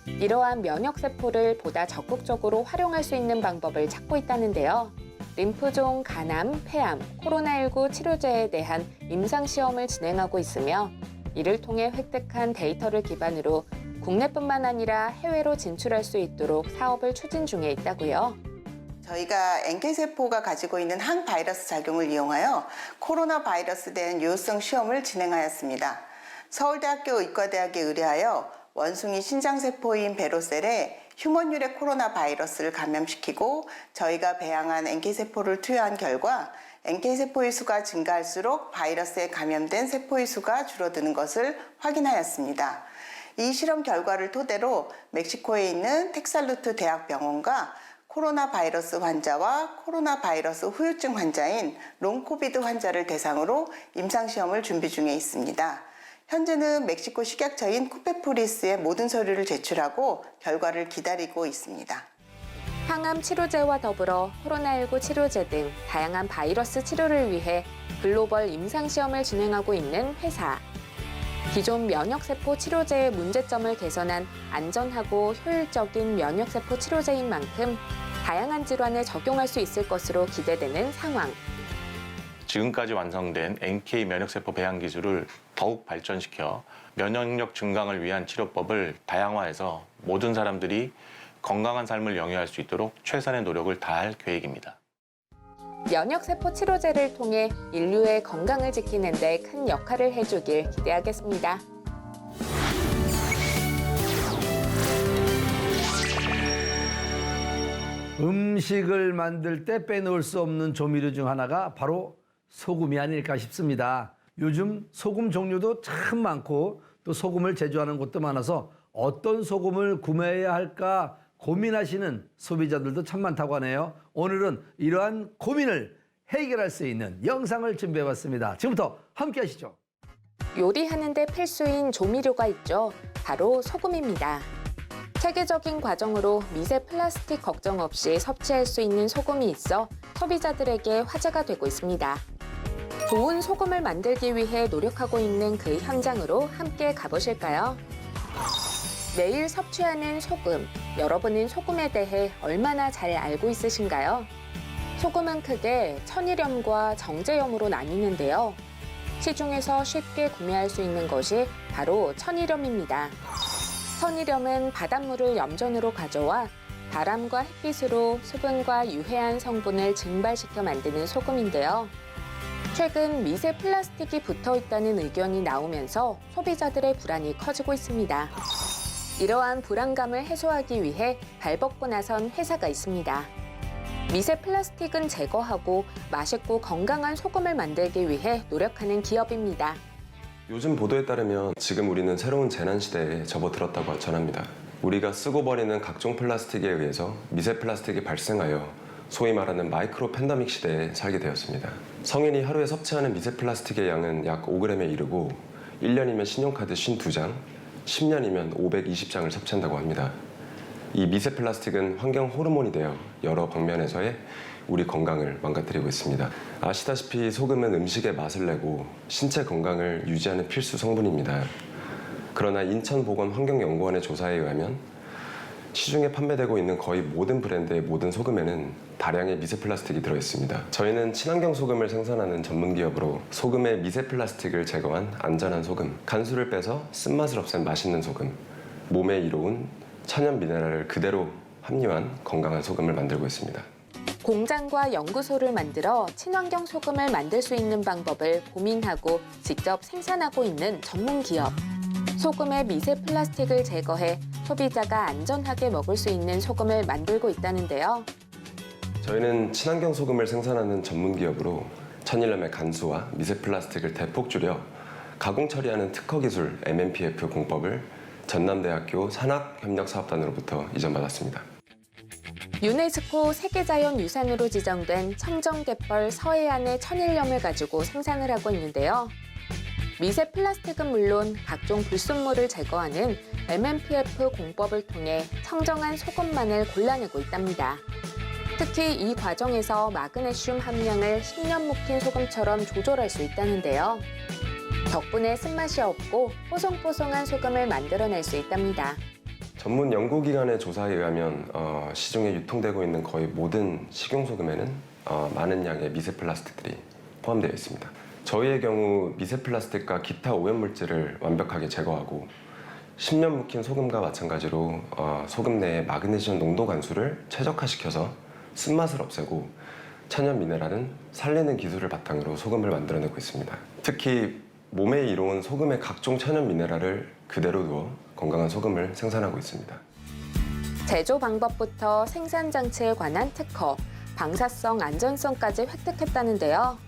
이러한 면역세포를 보다 적극적으로 활용할 수 있는 방법을 찾고 있다는데요. 림프종 간암, 폐암, 코로나19 치료제에 대한 임상시험을 진행하고 있으며 이를 통해 획득한 데이터를 기반으로 국내뿐만 아니라 해외로 진출할 수 있도록 사업을 추진 중에 있다고요. 저희가 NK세포가 가지고 있는 항바이러스 작용을 이용하여 코로나 바이러스에 대한 유효성 시험을 진행하였습니다. 서울대학교 의과대학에 의뢰하여 원숭이 신장세포인 베로셀에 휴먼율의 코로나 바이러스를 감염시키고 저희가 배양한 NK세포를 투여한 결과 NK세포의 수가 증가할수록 바이러스에 감염된 세포의 수가 줄어드는 것을 확인하였습니다. 이 실험 결과를 토대로 멕시코에 있는 텍살루트 대학병원과 코로나 바이러스 환자와 코로나 바이러스 후유증 환자인 롱코비드 환자를 대상으로 임상시험을 준비 중에 있습니다. 현재는 멕시코 식약처인 쿠페프리스에 모든 서류를 제출하고 결과를 기다리고 있습니다. 항암 치료제와 더불어 코로나19 치료제 등 다양한 바이러스 치료를 위해 글로벌 임상시험을 진행하고 있는 회사. 기존 면역세포 치료제의 문제점을 개선한 안전하고 효율적인 면역세포 치료제인 만큼 다양한 질환에 적용할 수 있을 것으로 기대되는 상황. 지금까지 완성된 NK 면역세포 배양 기술을 더욱 발전시켜 면역력 증강을 위한 치료법을 다양화해서 모든 사람들이 건강한 삶을 영위할 수 있도록 최선의 노력을 다할 계획입니다. 면역세포 치료제를 통해 인류의 건강을 지키는 데 큰 역할을 해주길 기대하겠습니다. 음식을 만들 때 빼놓을 수 없는 조미료 중 하나가 바로 소금이 아닐까 싶습니다. 요즘 소금 종류도 참 많고 또 소금을 제조하는 곳도 많아서 어떤 소금을 구매해야 할까 고민하시는 소비자들도 참 많다고 하네요. 오늘은 이러한 고민을 해결할 수 있는 영상을 준비해봤습니다. 지금부터 함께 하시죠. 요리하는 데 필수인 조미료가 있죠. 바로 소금입니다. 체계적인 과정으로 미세 플라스틱 걱정 없이 섭취할 수 있는 소금이 있어 소비자들에게 화제가 되고 있습니다. 좋은 소금을 만들기 위해 노력하고 있는 그 현장으로 함께 가보실까요? 매일 섭취하는 소금, 여러분은 소금에 대해 얼마나 잘 알고 있으신가요? 소금은 크게 천일염과 정제염으로 나뉘는데요. 시중에서 쉽게 구매할 수 있는 것이 바로 천일염입니다. 천일염은 바닷물을 염전으로 가져와 바람과 햇빛으로 수분과 유해한 성분을 증발시켜 만드는 소금인데요. 최근 미세 플라스틱이 붙어 있다는 의견이 나오면서 소비자들의 불안이 커지고 있습니다. 이러한 불안감을 해소하기 위해 발벗고 나선 회사가 있습니다. 미세 플라스틱은 제거하고 맛있고 건강한 소금을 만들기 위해 노력하는 기업입니다. 요즘 보도에 따르면 지금 우리는 새로운 재난 시대에 접어들었다고 전합니다. 우리가 쓰고 버리는 각종 플라스틱에 의해서 미세 플라스틱이 발생하여 소위 말하는 마이크로 팬데믹 시대에 살게 되었습니다. 성인이 하루에 섭취하는 미세 플라스틱의 양은 약 5g에 이르고 1년이면 신용카드 52장, 10년이면 520장을 섭취한다고 합니다. 이 미세 플라스틱은 환경 호르몬이 되어 여러 방면에서의 우리 건강을 망가뜨리고 있습니다. 아시다시피 소금은 음식의 맛을 내고 신체 건강을 유지하는 필수 성분입니다. 그러나 인천보건환경연구원의 조사에 의하면 시중에 판매되고 있는 거의 모든 브랜드의 모든 소금에는 다량의 미세 플라스틱이 들어있습니다. 저희는 친환경 소금을 생산하는 전문 기업으로 소금의 미세 플라스틱을 제거한 안전한 소금, 간수를 빼서 쓴맛을 없앤 맛있는 소금, 몸에 이로운 천연 미네랄을 그대로 함유한 건강한 소금을 만들고 있습니다. 공장과 연구소를 만들어 친환경 소금을 만들 수 있는 방법을 고민하고 직접 생산하고 있는 전문 기업. 소금의 미세 플라스틱을 제거해 소비자가 안전하게 먹을 수 있는 소금을 만들고 있다는데요. 저희는 친환경 소금을 생산하는 전문 기업으로 천일염의 간수와 미세 플라스틱을 대폭 줄여 가공 처리하는 특허 기술 MMPF 공법을 전남대학교 산학협력사업단으로부터 이전받았습니다. 유네스코 세계자연유산으로 지정된 청정갯벌 서해안의 천일염을 가지고 생산을 하고 있는데요. 미세 플라스틱은 물론 각종 불순물을 제거하는 MMPF 공법을 통해 청정한 소금만을 골라내고 있답니다. 특히 이 과정에서 마그네슘 함량을 10년 묵힌 소금처럼 조절할 수 있다는데요. 덕분에 쓴맛이 없고 뽀송뽀송한 소금을 만들어낼 수 있답니다. 전문 연구기관의 조사에 의하면 시중에 유통되고 있는 거의 모든 식용소금에는 많은 양의 미세 플라스틱들이 포함되어 있습니다. 저희의 경우 미세 플라스틱과 기타 오염물질을 완벽하게 제거하고 10년 묵힌 소금과 마찬가지로 소금 내의 마그네슘 농도 관수를 최적화시켜서 쓴맛을 없애고 천연 미네랄은 살리는 기술을 바탕으로 소금을 만들어내고 있습니다. 특히 몸에 이로운 소금의 각종 천연 미네랄을 그대로 두어 건강한 소금을 생산하고 있습니다. 제조 방법부터 생산 장치에 관한 특허, 방사성 안전성까지 획득했다는데요.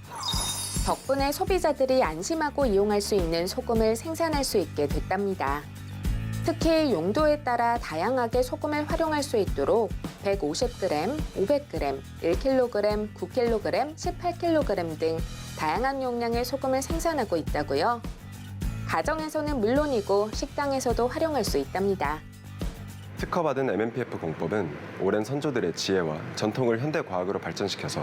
덕분에 소비자들이 안심하고 이용할 수 있는 소금을 생산할 수 있게 됐답니다. 특히 용도에 따라 다양하게 소금을 활용할 수 있도록 150g, 500g, 1kg, 9kg, 18kg 등 다양한 용량의 소금을 생산하고 있다고요. 가정에서는 물론이고 식당에서도 활용할 수 있답니다. 특허받은 MMPF 공법은 오랜 선조들의 지혜와 전통을 현대 과학으로 발전시켜서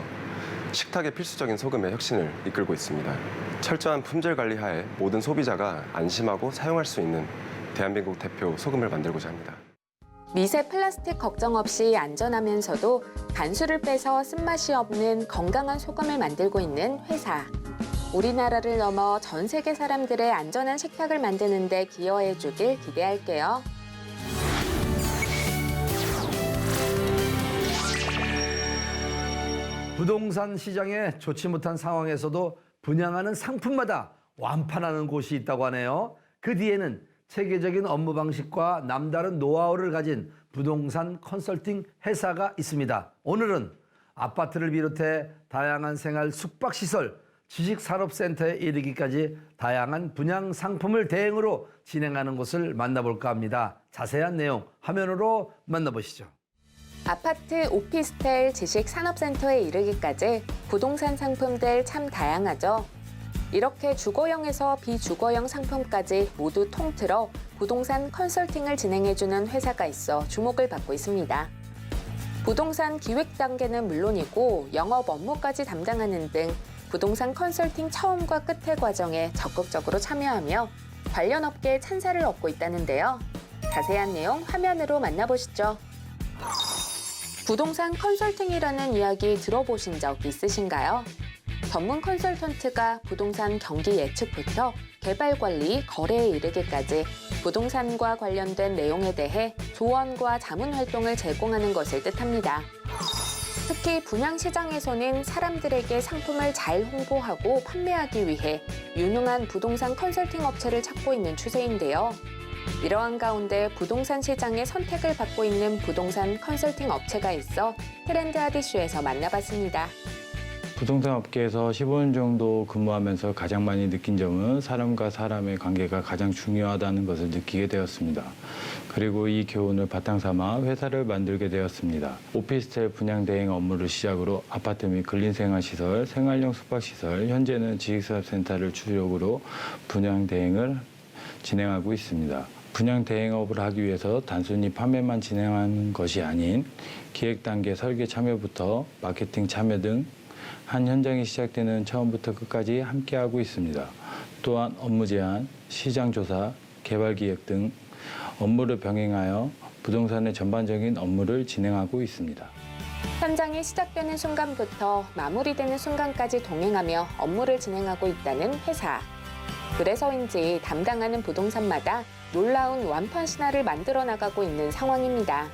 식탁의 필수적인 소금의 혁신을 이끌고 있습니다. 철저한 품질 관리 하에 모든 소비자가 안심하고 사용할 수 있는 대한민국 대표 소금을 만들고자 합니다. 미세 플라스틱 걱정 없이 안전하면서도 간수를 빼서 쓴맛이 없는 건강한 소금을 만들고 있는 회사. 우리나라를 넘어 전 세계 사람들의 안전한 식탁을 만드는 데 기여해 주길 기대할게요. 부동산 시장에 좋지 못한 상황에서도 분양하는 상품마다 완판하는 곳이 있다고 하네요. 그 뒤에는 체계적인 업무 방식과 남다른 노하우를 가진 부동산 컨설팅 회사가 있습니다. 오늘은 아파트를 비롯해 다양한 생활 숙박시설, 지식산업센터에 이르기까지 다양한 분양 상품을 대행으로 진행하는 곳을 만나볼까 합니다. 자세한 내용 화면으로 만나보시죠. 아파트, 오피스텔, 지식산업센터에 이르기까지 부동산 상품들 참 다양하죠. 이렇게 주거형에서 비주거형 상품까지 모두 통틀어 부동산 컨설팅을 진행해주는 회사가 있어 주목을 받고 있습니다. 부동산 기획 단계는 물론이고 영업 업무까지 담당하는 등 부동산 컨설팅 처음과 끝의 과정에 적극적으로 참여하며 관련 업계의 찬사를 얻고 있다는데요. 자세한 내용 화면으로 만나보시죠. 부동산 컨설팅이라는 이야기 들어보신 적 있으신가요? 전문 컨설턴트가 부동산 경기 예측부터 개발 관리, 거래에 이르기까지 부동산과 관련된 내용에 대해 조언과 자문 활동을 제공하는 것을 뜻합니다. 특히 분양시장에서는 사람들에게 상품을 잘 홍보하고 판매하기 위해 유능한 부동산 컨설팅 업체를 찾고 있는 추세인데요. 이러한 가운데 부동산 시장의 선택을 받고 있는 부동산 컨설팅 업체가 있어 트렌드 하디쇼에서 만나봤습니다. 부동산 업계에서 15년 정도 근무하면서 가장 많이 느낀 점은 사람과 사람의 관계가 가장 중요하다는 것을 느끼게 되었습니다. 그리고 이 교훈을 바탕 삼아 회사를 만들게 되었습니다. 오피스텔 분양 대행 업무를 시작으로 아파트 및 근린생활시설, 생활형 숙박시설, 현재는 지식산업센터를 주력으로 분양 대행을 진행하고 있습니다. 분양 대행업을 하기 위해서 단순히 판매만 진행하는 것이 아닌 기획 단계 설계 참여부터 마케팅 참여 등 한 현장이 시작되는 처음부터 끝까지 함께하고 있습니다. 또한 업무 제안, 시장 조사, 개발 기획 등 업무를 병행하여 부동산의 전반적인 업무를 진행하고 있습니다. 현장이 시작되는 순간부터 마무리되는 순간까지 동행하며 업무를 진행하고 있다는 회사. 그래서인지 담당하는 부동산마다 놀라운 완판 신화를 만들어 나가고 있는 상황입니다.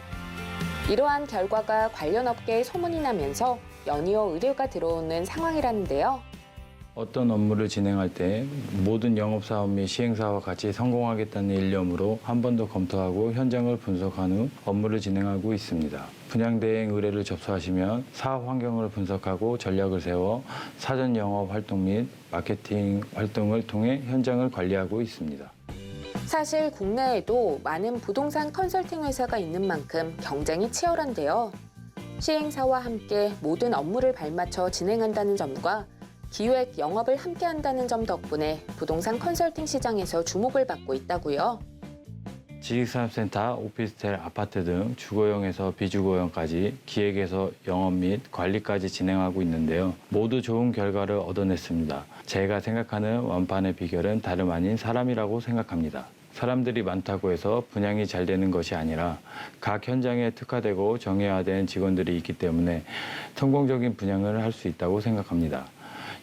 이러한 결과가 관련 업계에 소문이 나면서 연이어 의뢰가 들어오는 상황이라는데요. 어떤 업무를 진행할 때 모든 영업사업 및 시행사와 같이 성공하겠다는 일념으로 한 번 더 검토하고 현장을 분석한 후 업무를 진행하고 있습니다. 분양 대행 의뢰를 접수하시면 사업 환경을 분석하고 전략을 세워 사전 영업 활동 및 마케팅 활동을 통해 현장을 관리하고 있습니다. 사실 국내에도 많은 부동산 컨설팅 회사가 있는 만큼 경쟁이 치열한데요. 시행사와 함께 모든 업무를 발맞춰 진행한다는 점과 기획, 영업을 함께 한다는 점 덕분에 부동산 컨설팅 시장에서 주목을 받고 있다고요. 지식산업센터, 오피스텔, 아파트 등 주거용에서 비주거용까지 기획에서 영업 및 관리까지 진행하고 있는데요. 모두 좋은 결과를 얻어냈습니다. 제가 생각하는 완판의 비결은 다름 아닌 사람이라고 생각합니다. 사람들이 많다고 해서 분양이 잘 되는 것이 아니라 각 현장에 특화되고 정예화된 직원들이 있기 때문에 성공적인 분양을 할 수 있다고 생각합니다.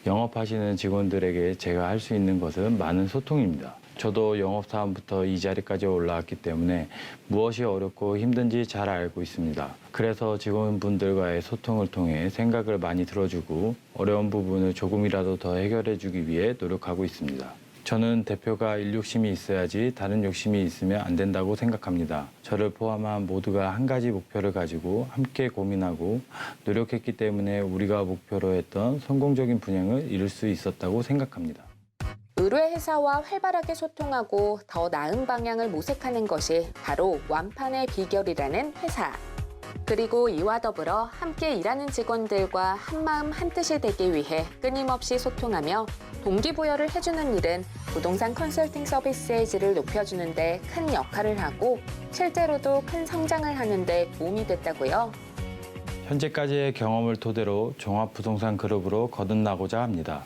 영업하시는 직원들에게 제가 할 수 있는 것은 많은 소통입니다. 저도 영업사원부터 이 자리까지 올라왔기 때문에 무엇이 어렵고 힘든지 잘 알고 있습니다. 그래서 직원분들과의 소통을 통해 생각을 많이 들어주고 어려운 부분을 조금이라도 더 해결해주기 위해 노력하고 있습니다. 저는 대표가 일 욕심이 있어야지 다른 욕심이 있으면 안 된다고 생각합니다. 저를 포함한 모두가 한 가지 목표를 가지고 함께 고민하고 노력했기 때문에 우리가 목표로 했던 성공적인 분양을 이룰 수 있었다고 생각합니다. 의뢰회사와 활발하게 소통하고 더 나은 방향을 모색하는 것이 바로 완판의 비결이라는 회사. 그리고 이와 더불어 함께 일하는 직원들과 한마음 한뜻이 되기 위해 끊임없이 소통하며 동기부여를 해주는 일은 부동산 컨설팅 서비스의 질을 높여주는 데 큰 역할을 하고 실제로도 큰 성장을 하는 데 도움이 됐다고요. 현재까지의 경험을 토대로 종합부동산 그룹으로 거듭나고자 합니다.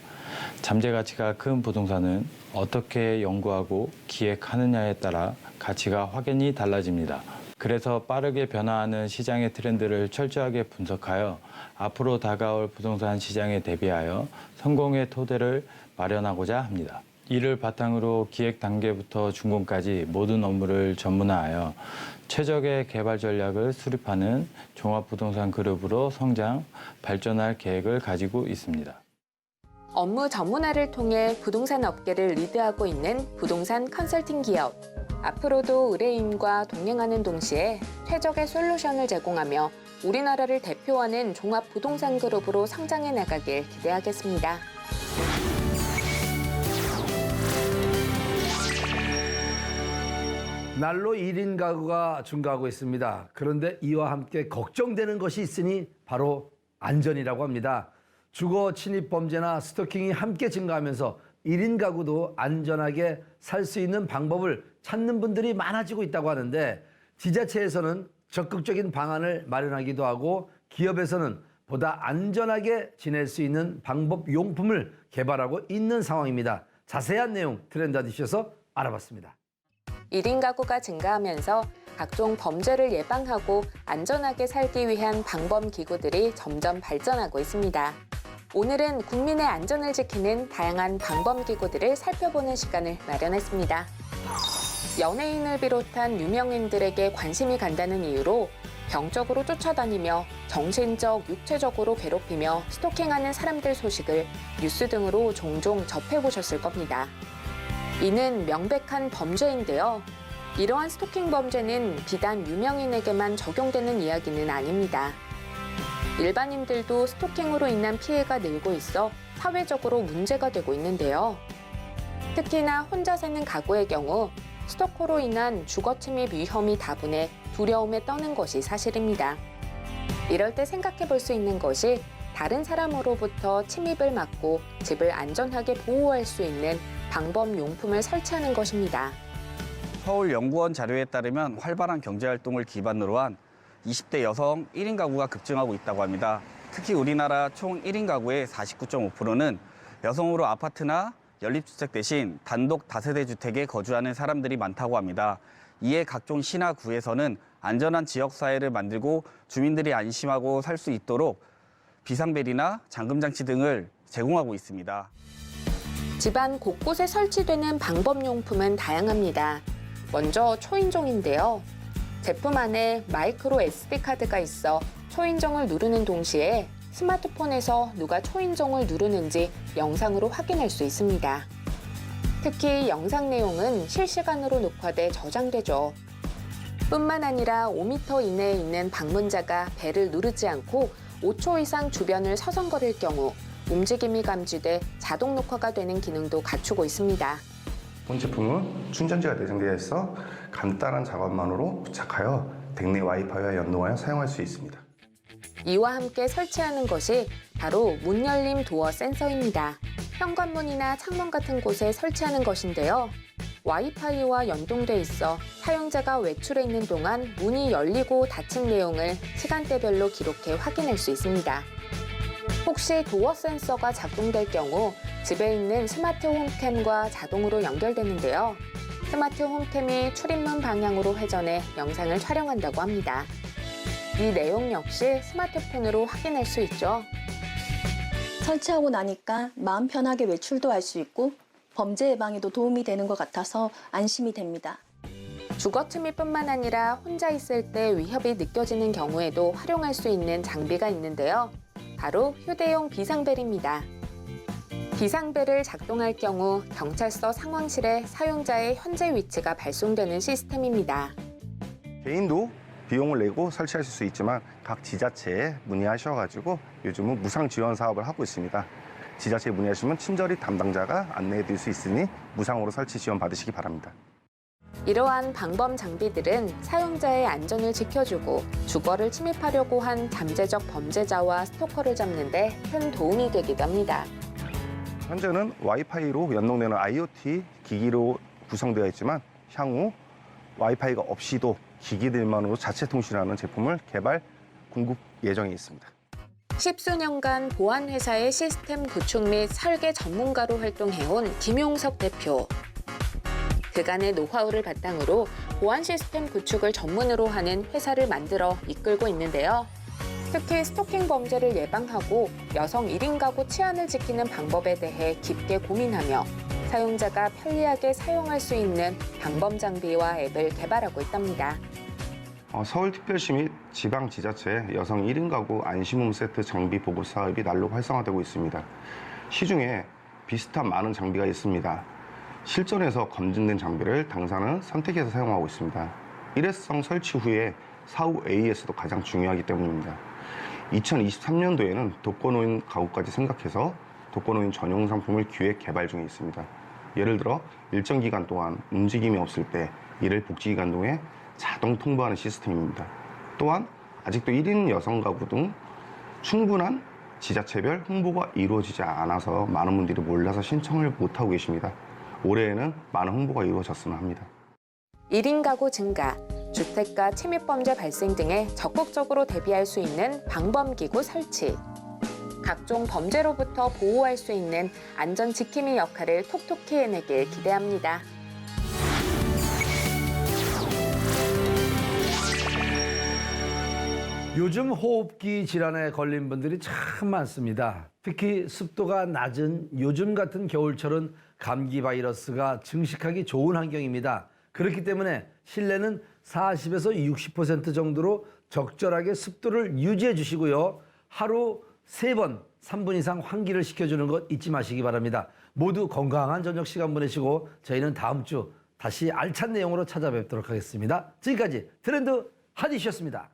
잠재 가치가 큰 부동산은 어떻게 연구하고 기획하느냐에 따라 가치가 확연히 달라집니다. 그래서 빠르게 변화하는 시장의 트렌드를 철저하게 분석하여 앞으로 다가올 부동산 시장에 대비하여 성공의 토대를 마련하고자 합니다. 이를 바탕으로 기획 단계부터 준공까지 모든 업무를 전문화하여 최적의 개발 전략을 수립하는 종합부동산 그룹으로 성장, 발전할 계획을 가지고 있습니다. 업무 전문화를 통해 부동산 업계를 리드하고 있는 부동산 컨설팅 기업. 앞으로도 의뢰인과 동행하는 동시에 최적의 솔루션을 제공하며 우리나라를 대표하는 종합 부동산 그룹으로 성장해 나가길 기대하겠습니다. 날로 1인 가구가 증가하고 있습니다. 그런데 이와 함께 걱정되는 것이 있으니 바로 안전이라고 합니다. 주거 침입 범죄나 스토킹이 함께 증가하면서 1인 가구도 안전하게 살 수 있는 방법을 찾는 분들이 많아지고 있다고 하는데 지자체에서는 적극적인 방안을 마련하기도 하고 기업에서는 보다 안전하게 지낼 수 있는 방법 용품을 개발하고 있는 상황입니다. 자세한 내용 트렌드아디쇼에서 알아봤습니다. 1인 가구가 증가하면서 각종 범죄를 예방하고 안전하게 살기 위한 방범 기구들이 점점 발전하고 있습니다. 오늘은 국민의 안전을 지키는 다양한 방범 기구들을 살펴보는 시간을 마련했습니다. 연예인을 비롯한 유명인들에게 관심이 간다는 이유로 병적으로 쫓아다니며 정신적, 육체적으로 괴롭히며 스토킹하는 사람들 소식을 뉴스 등으로 종종 접해보셨을 겁니다. 이는 명백한 범죄인데요. 이러한 스토킹 범죄는 비단 유명인에게만 적용되는 이야기는 아닙니다. 일반인들도 스토킹으로 인한 피해가 늘고 있어 사회적으로 문제가 되고 있는데요. 특히나 혼자 사는 가구의 경우 스토커로 인한 주거 침입 위험이 다분해 두려움에 떠는 것이 사실입니다. 이럴 때 생각해 볼 수 있는 것이 다른 사람으로부터 침입을 막고 집을 안전하게 보호할 수 있는 방범 용품을 설치하는 것입니다. 서울연구원 자료에 따르면 활발한 경제활동을 기반으로 한 20대 여성 1인 가구가 급증하고 있다고 합니다. 특히 우리나라 총 1인 가구의 49.5%는 여성으로 아파트나 연립주택 대신 단독 다세대 주택에 거주하는 사람들이 많다고 합니다. 이에 각종 시나 구에서는 안전한 지역사회를 만들고 주민들이 안심하고 살 수 있도록 비상벨이나 잠금장치 등을 제공하고 있습니다. 집안 곳곳에 설치되는 방범용품은 다양합니다. 먼저 초인종인데요. 제품 안에 마이크로 SD카드가 있어 초인종을 누르는 동시에 스마트폰에서 누가 초인종을 누르는지 영상으로 확인할 수 있습니다. 특히 영상 내용은 실시간으로 녹화돼 저장되죠. 뿐만 아니라 5m 이내에 있는 방문자가 벨을 누르지 않고 5초 이상 주변을 서성거릴 경우 움직임이 감지돼 자동 녹화가 되는 기능도 갖추고 있습니다. 본 제품은 충전지가 내장되어 있어 간단한 작업만으로 부착하여 댁내 와이파이와 연동하여 사용할 수 있습니다. 이와 함께 설치하는 것이 바로 문 열림 도어 센서입니다. 현관문이나 창문 같은 곳에 설치하는 것인데요. 와이파이와 연동돼 있어 사용자가 외출해 있는 동안 문이 열리고 닫힌 내용을 시간대별로 기록해 확인할 수 있습니다. 혹시 도어 센서가 작동될 경우 집에 있는 스마트 홈캠과 자동으로 연결되는데요. 스마트 홈캠이 출입문 방향으로 회전해 영상을 촬영한다고 합니다. 이 내용 역시 스마트폰으로 확인할 수 있죠. 설치하고 나니까 마음 편하게 외출도 할 수 있고 범죄 예방에도 도움이 되는 것 같아서 안심이 됩니다. 주거 침입뿐만 아니라 혼자 있을 때 위협이 느껴지는 경우에도 활용할 수 있는 장비가 있는데요. 바로 휴대용 비상벨입니다. 비상벨을 작동할 경우 경찰서 상황실에 사용자의 현재 위치가 발송되는 시스템입니다. 개인도 비용을 내고 설치하실 수 있지만 각 지자체에 문의하셔가지고 요즘은 무상 지원 사업을 하고 있습니다. 지자체에 문의하시면 친절히 담당자가 안내해 드릴 수 있으니 무상으로 설치 지원 받으시기 바랍니다. 이러한 방범 장비들은 사용자의 안전을 지켜주고 주거를 침입하려고 한 잠재적 범죄자와 스토커를 잡는 데 큰 도움이 되기도 합니다. 현재는 와이파이로 연동되는 IoT 기기로 구성되어 있지만 향후 와이파이가 없이도 기기들만으로 자체 통신하는 제품을 개발, 공급 예정에 있습니다. 십수년간 보안회사의 시스템 구축 및 설계 전문가로 활동해온 김용석 대표. 그간의 노하우를 바탕으로 보안 시스템 구축을 전문으로 하는 회사를 만들어 이끌고 있는데요. 특히 스토킹 범죄를 예방하고 여성 1인 가구 치안을 지키는 방법에 대해 깊게 고민하며 사용자가 편리하게 사용할 수 있는 방범 장비와 앱을 개발하고 있답니다. 서울특별시 및 지방지자체 여성 1인 가구 안심홈 세트 장비 보급 사업이 날로 활성화되고 있습니다. 시중에 비슷한 많은 장비가 있습니다. 실전에서 검증된 장비를 당사는 선택해서 사용하고 있습니다. 일회성 설치 후에 사후 AS도 가장 중요하기 때문입니다. 2023년도에는 독거노인 가구까지 생각해서 독거노인 전용 상품을 기획 개발 중에 있습니다. 예를 들어 일정 기간 동안 움직임이 없을 때 이를 복지기관동에 자동 통보하는 시스템입니다. 또한 아직도 1인 여성 가구 등 충분한 지자체별 홍보가 이루어지지 않아서 많은 분들이 몰라서 신청을 못하고 계십니다. 올해에는 많은 홍보가 이루어졌으면 합니다. 1인 가구 증가, 주택가 침입범죄 발생 등에 적극적으로 대비할 수 있는 방범기구 설치, 각종 범죄로부터 보호할 수 있는 안전 지킴이 역할을 톡톡히 해내길 기대합니다. 요즘 호흡기 질환에 걸린 분들이 참 많습니다. 특히 습도가 낮은 요즘 같은 겨울철은 감기 바이러스가 증식하기 좋은 환경입니다. 그렇기 때문에 실내는 40에서 60% 정도로 적절하게 습도를 유지해 주시고요. 하루 3번, 3분 이상 환기를 시켜주는 것 잊지 마시기 바랍니다. 모두 건강한 저녁 시간 보내시고 저희는 다음 주 다시 알찬 내용으로 찾아뵙도록 하겠습니다. 지금까지 트렌드 하디슈였습니다.